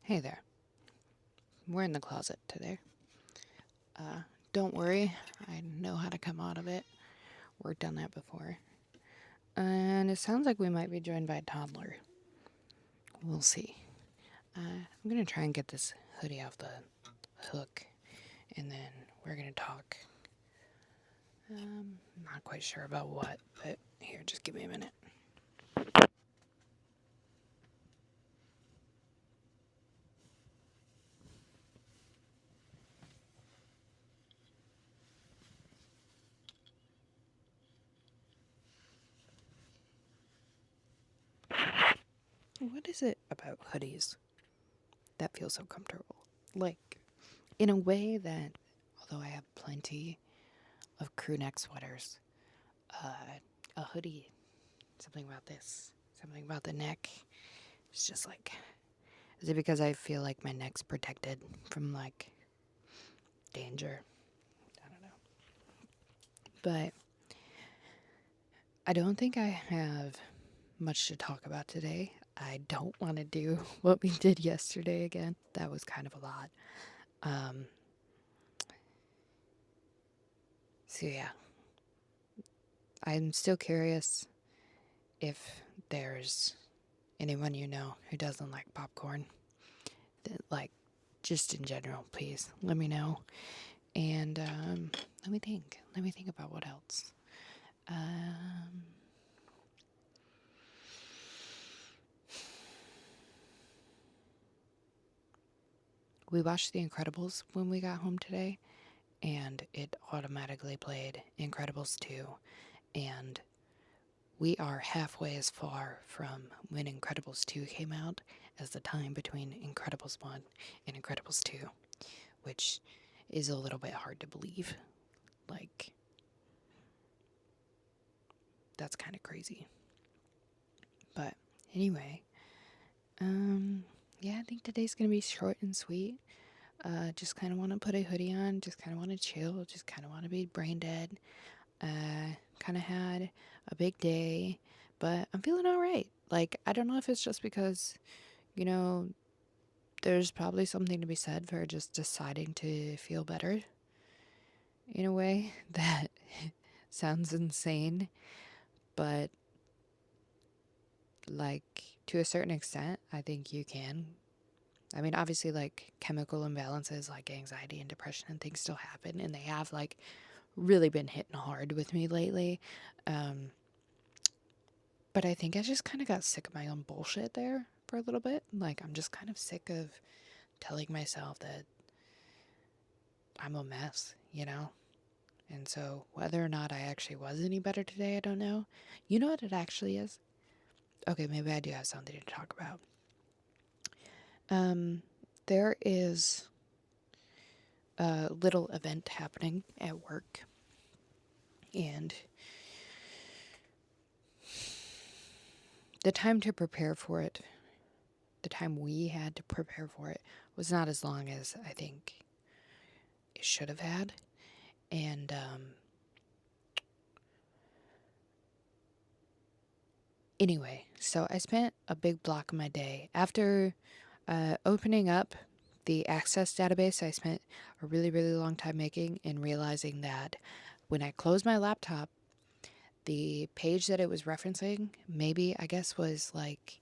Hey there. We're in the closet today. Don't worry, I know how to come out of it. Worked on that before. And it sounds like we might be joined by a toddler. We'll see. I'm gonna try and get this hoodie off the hook, and then we're gonna talk. Not quite sure about what, but here, just give me a minute. What is it about hoodies that feels so comfortable? Like, in a way that, although I have plenty of crew neck sweaters, uh, a hoodie, something about this, something about the neck. It's just like, is it because I feel like my neck's protected from like danger? I don't know. But I don't think I have much to talk about today. I don't want to do what we did yesterday again. That was kind of a lot. Um, so yeah, I'm still curious if there's anyone you know who doesn't like popcorn. Like, just in general, please let me know. And let me think. Let me think about what else. Um, we watched The Incredibles when we got home today, and it automatically played Incredibles 2. And we are halfway as far from when Incredibles 2 came out as the time between Incredibles 1 and Incredibles 2, which is a little bit hard to believe. Like, that's kind of crazy. But anyway, yeah, I think today's gonna be short and sweet. Just kind of want to put a hoodie on, just kind of want to chill, just kind of want to be brain dead. Kind of had a big day, but I'm feeling all right. Like, I don't know if it's just because, you know, there's probably something to be said for just deciding to feel better in a way that sounds insane, but like, to a certain extent, I think you can. I mean, obviously, like, chemical imbalances like anxiety and depression and things still happen, and they have, like, really been hitting hard with me lately. Um, but I think I just kind of got sick of my own bullshit there for a little bit. Like, I'm just kind of sick of telling myself that I'm a mess, you know? And so, whether or not I actually was any better today, I don't know. You know what it actually is? Okay, maybe I do have something to talk about. Um, there is a little event happening at work, and the time to prepare for it, the time we had to prepare for it, was not as long as I think it should have had. And anyway, so I spent a big block of my day after opening up the Access database. I spent a really, really long time making and realizing that when I closed my laptop, the page that it was referencing, maybe I guess was like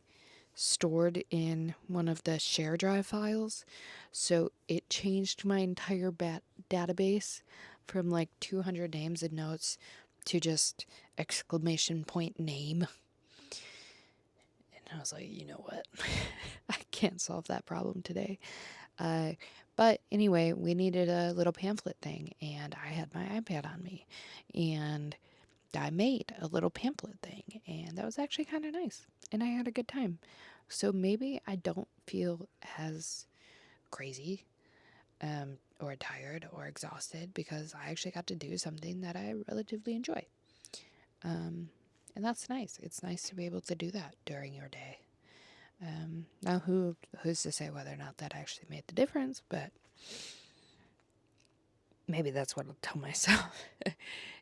stored in one of the share drive files. So it changed my entire database from like 200 names and notes to just exclamation point name. And I was like, you know what? I can't solve that problem today. Uh, but anyway, we needed a little pamphlet thing, and I had my iPad on me, and I made a little pamphlet thing, and that was actually kind of nice, and I had a good time. So maybe I don't feel as crazy, or tired or exhausted because I actually got to do something that I relatively enjoy. Um, and that's nice. It's nice to be able to do that during your day. Now, who's to say whether or not that actually made the difference? But maybe that's what I'll tell myself.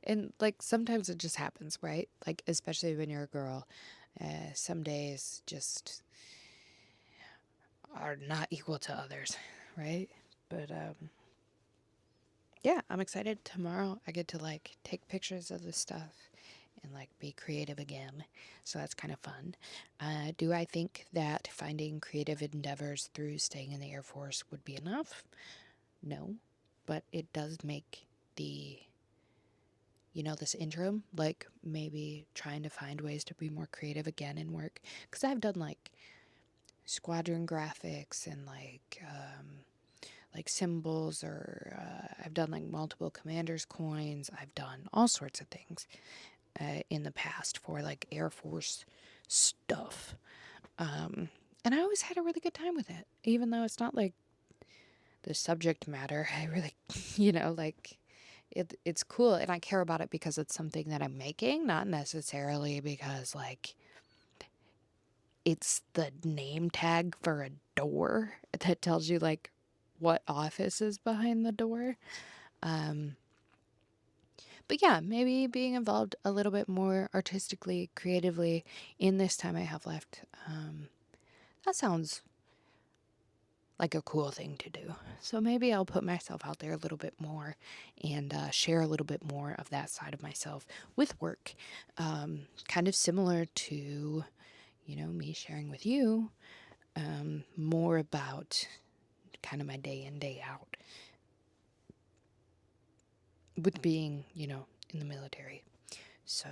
And like sometimes it just happens, right? Like especially when you're a girl, some days just are not equal to others, right? But yeah, I'm excited. Tomorrow I get to like take pictures of this stuff and like be creative again. So that's kind of fun. Do I think that finding creative endeavors through staying in the Air Force would be enough? No, but it does make the, this interim, like maybe trying to find ways to be more creative again in work. Because I've done like squadron graphics and like symbols, or I've done like multiple commanders coins. I've done all sorts of things in the past for like Air Force stuff. And I always had a really good time with it, even though it's not like the subject matter. I really, like it's cool and I care about it because it's something that I'm making, not necessarily because like it's the name tag for a door that tells you like what office is behind the door. But yeah, maybe being involved a little bit more artistically, creatively in this time I have left. That sounds like a cool thing to do. So maybe I'll put myself out there a little bit more and share a little bit more of that side of myself with work. Kind of similar to, me sharing with you more about kind of my day in, day out with being, in the military. So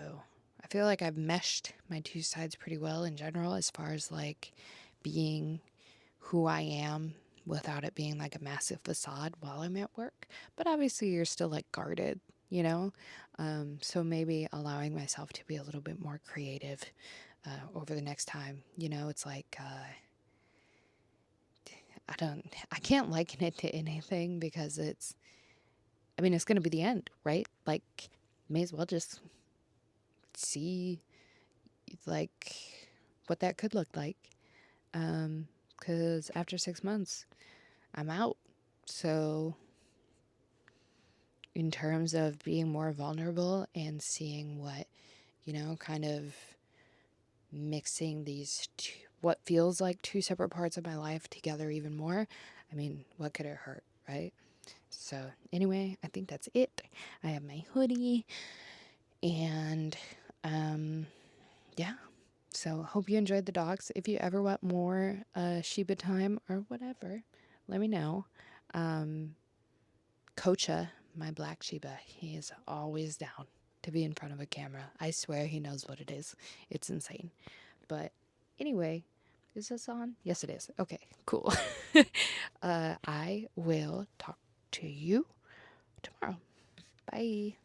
I feel like I've meshed my two sides pretty well in general as far as like being who I am without it being like a massive facade while I'm at work. But obviously, you're still like guarded, you know? So maybe allowing myself to be a little bit more creative over the next time. It's like, I can't liken it to anything because it's going to be the end, right? Like, may as well just see like what that could look like. Because after 6 months, I'm out. So, in terms of being more vulnerable and seeing what, kind of mixing these two, what feels like two separate parts of my life together even more, what could it hurt, right? So, anyway, I think that's it. I have my hoodie and, yeah. So, hope you enjoyed the dogs. If you ever want more Shiba time or whatever, let me know. Kocha, my black Shiba, he is always down to be in front of a camera. I swear he knows what it is. It's insane. But anyway, is this on? Yes, it is. Okay, cool. I will talk to you tomorrow. Bye.